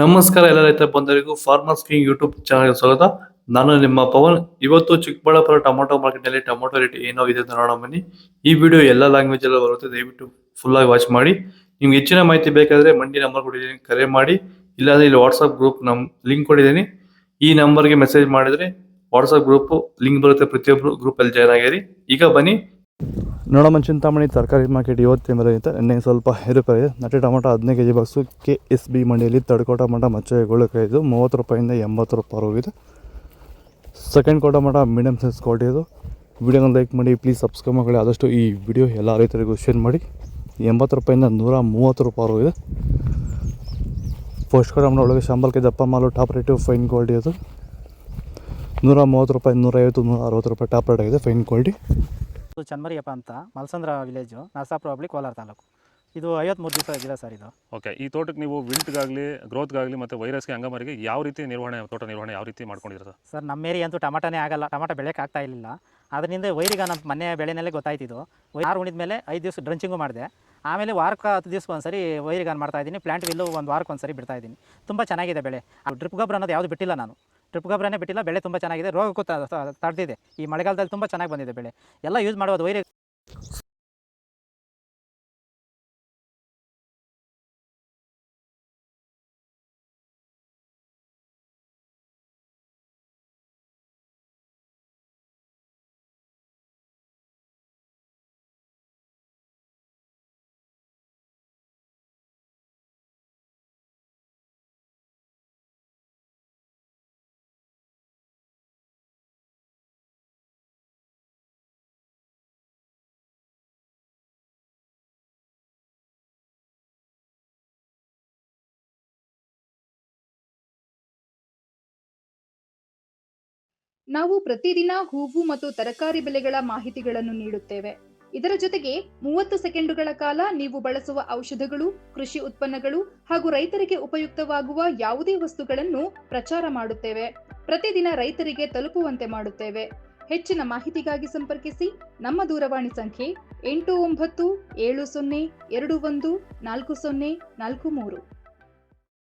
ನಮಸ್ಕಾರ ಎಲ್ಲ ರೈತ ಬಂಧುಗಳಿಗೂ ಫಾರ್ಮರ್ಸ್ ಕಿಂಗ್ ಯೂಟ್ಯೂಬ್ ಚಾನಲ್ಗೆ ಸ್ವಾಗತ. ನಾನು ನಿಮ್ಮ ಪವನ್. ಇವತ್ತು ಚಿಕ್ಕಬಳ್ಳಾಪುರ ಟೊಮೊಟೊ ಮಾರ್ಕೆಟ್ ನಲ್ಲಿ ಟೊಮೊಟೊ ರೇಟ್ ಏನೋ ಇದೆ ಅಂತ ನೋಡೋಣ ಬನ್ನಿ. ಈ ವಿಡಿಯೋ ಎಲ್ಲ ಲ್ಯಾಂಗ್ವೇಜ್ ಎಲ್ಲ ಬರುತ್ತೆ, ದಯವಿಟ್ಟು ಫುಲ್ ಆಗಿ ವಾಚ್ ಮಾಡಿ. ನಿಮ್ಗೆ ಹೆಚ್ಚಿನ ಮಾಹಿತಿ ಬೇಕಾದ್ರೆ ಮಂಡಿ ನಂಬರ್ ಕೊಟ್ಟಿದ್ದೀನಿ, ಕರೆ ಮಾಡಿ. ಇಲ್ಲಾಂದ್ರೆ ಇಲ್ಲಿ ವಾಟ್ಸ್ಆಪ್ ಗ್ರೂಪ್ ಲಿಂಕ್ ಕೊಟ್ಟಿದ್ದೀನಿ, ಈ ನಂಬರ್ಗೆ ಮೆಸೇಜ್ ಮಾಡಿದ್ರೆ ವಾಟ್ಸ್ಆಪ್ ಗ್ರೂಪ್ ಲಿಂಕ್ ಬರುತ್ತೆ, ಪ್ರತಿಯೊಬ್ಬರು ಗ್ರೂಪ್ ಅಲ್ಲಿ ಜಾಯ್ನ್ ಆಗಿರಿ. ಈಗ ಬನ್ನಿ ನೋಡಮ್ಮ. ಚಿಂತಾಮಣಿ ತರಕಾರಿ ಮಾರ್ಕೆಟ್ ಇವತ್ತಿನ ಬೆಲೆ ಇತ್ತು, ನಿನ್ನೆ ಸ್ವಲ್ಪ ಏರುಪೇರಿದೆ. ನಾಟಿ ಟೊಮೊಟೊ 15 kg ಬಾಕ್ಸು KSB ಮಂಡಿಯಲ್ಲಿ. ತಡ್ಕೋ ಟೊಮೊಟೊ ಮಚ್ಚೆಗಳು 30 ರೂಪಾಯಿಂದ 80 ರೂಪಾಯಿ ಹೋಗಿದೆ. ಸೆಕೆಂಡ್ ಕೋ ಟೊಮೊಟೊ ಮೀಡಿಯಮ್ ಸೈಜ್ ಕ್ವಾಲಿಟಿ ಇದು. ವಿಡಿಯೋನ ಲೈಕ್ ಮಾಡಿ, ಪ್ಲೀಸ್ ಸಬ್ಸ್ಕ್ರೈಬ್ ಮಾಡಿ. ಆದಷ್ಟು ಈ ವಿಡಿಯೋ ಎಲ್ಲ ರೈತರಿಗೂ ಶೇರ್ ಮಾಡಿ. 80 ರೂಪಾಯಿಂದ 130 ರೂಪಾಯಿ ಹೋಗಿದೆ. ಫಸ್ಟ್ ಕೋ ಟೊಮೊಟೊ ಒಳಗೆ ಶಾಂಬಲ್ಗೆ ದಪ್ಪ ಮಾಲು ಟಾಪ್ ರೇಟು, ಫೈನ್ ಕ್ವಾಲಿಟಿ ಅದು. 130 ರೂಪಾಯಿ, 150, 160 ರೂಪಾಯಿ ಟಾಪ್ ರೇಟ್ ಆಗಿದೆ, ಫೈನ್ ಕ್ವಾಲಿಟಿ. ಚನ್ಮರಿಯಪ್ಪ ಅಂತ, ಮಲ್ಸಂದ್ರ ವಿಲೇಜು, ನರಸಾಪುರ ಹೋಬಳಿ, ಕೋಲಾರ ತಾಲೂಕು. ಇದು 53 ದಿವಸ ಗಿಡ ಸರ್ ಇದು. ಓಕೆ, ಈ ತೋಟಕ್ಕೆ ನೀವು ವಿಲ್ಟ್ಗಾಗಲಿ, ಗ್ರೋತ್ಗಾಗಲಿ ಮತ್ತು ವೈರಸ್ಗೆ, ಅಂಗಮಾರಿಗೆ ಯಾವ ರೀತಿ ತೋಟ ನಿರ್ವಹಣೆ ಯಾವ ರೀತಿ ಮಾಡ್ಕೊಂಡಿದ್ದೀರಾ ಸರ್? ನಮ್ಮ ಏರಿಯಾ ಅಂತೂ ಟಮಾಟನೇ ಆಗಲ್ಲ, ಟಮಾಟ ಬೆಳೆಯೋಕೆ ಆಗ್ತಾ ಇರಲಿಲ್ಲ. ಅದರಿಂದ ವೈರಿಗೆ ನಮ್ಮ ಮನೆ ಬೆಳೆನಲ್ಲೇ ಗೊತ್ತಾಯ್ತಿದ್ದು. ಆರು ಉಣಿದ ಮೇಲೆ 5 ದಿವಸ ಡ್ರಂಚಿಂಗು ಮಾಡಿದೆ. ಆಮೇಲೆ ವಾರಕ್ಕೆ 10 ದಿವಸಕ್ಕೆ ಒಂದ್ಸರಿ ವೈರಿಗಾನ್ ಮಾಡ್ತಾಯಿದ್ದೀನಿ. ಪ್ಲಾಂಟ್ ವಿಲ್ಲು ಒಂದು ವಾರಕ್ಕೆ ಒಂದ್ಸರಿ ಬಿಡ್ತಾಯಿದ್ದೀನಿ. ತುಂಬ ಚೆನ್ನಾಗಿದೆ ಬೆಳೆ. ಡ್ರಿಪ್ ಗೊಬ್ಬರ ಅನ್ನೋದು ಯಾವುದು ಬಿಟ್ಟಿಲ್ಲ ನಾನು, ಡ್ರಿಪ್ ಗೊಬ್ಬರನೇ ಬಿಟ್ಟಿಲ್ಲ. ಬೆಳೆ ತುಂಬ ಚೆನ್ನಾಗಿದೆ, ರೋಗಕ್ಕೂ ತಡೆದಿದೆ. ಈ ಮಳೆಗಾಲದಲ್ಲಿ ತುಂಬ ಚೆನ್ನಾಗಿ ಬಂದಿದೆ ಬೆಳೆ. ಎಲ್ಲ ಯೂಸ್ ಮಾಡೋದು ವೈರಿ. ನಾವು ಪ್ರತಿದಿನ ಹೂವು ಮತ್ತು ತರಕಾರಿ ಬೆಲೆಗಳ ಮಾಹಿತಿಗಳನ್ನು ನೀಡುತ್ತೇವೆ. ಇದರ ಜೊತೆಗೆ 30 ಸೆಕೆಂಡುಗಳ ಕಾಲ ನೀವು ಬಳಸುವ ಔಷಧಗಳು, ಕೃಷಿ ಉತ್ಪನ್ನಗಳು ಹಾಗೂ ರೈತರಿಗೆ ಉಪಯುಕ್ತವಾಗುವ ಯಾವುದೇ ವಸ್ತುಗಳನ್ನು ಪ್ರಚಾರ ಮಾಡುತ್ತೇವೆ. ಪ್ರತಿದಿನ ರೈತರಿಗೆ ತಲುಪುವಂತೆ ಮಾಡುತ್ತೇವೆ. ಹೆಚ್ಚಿನ ಮಾಹಿತಿಗಾಗಿ ಸಂಪರ್ಕಿಸಿ. ನಮ್ಮ ದೂರವಾಣಿ ಸಂಖ್ಯೆ 8970214043.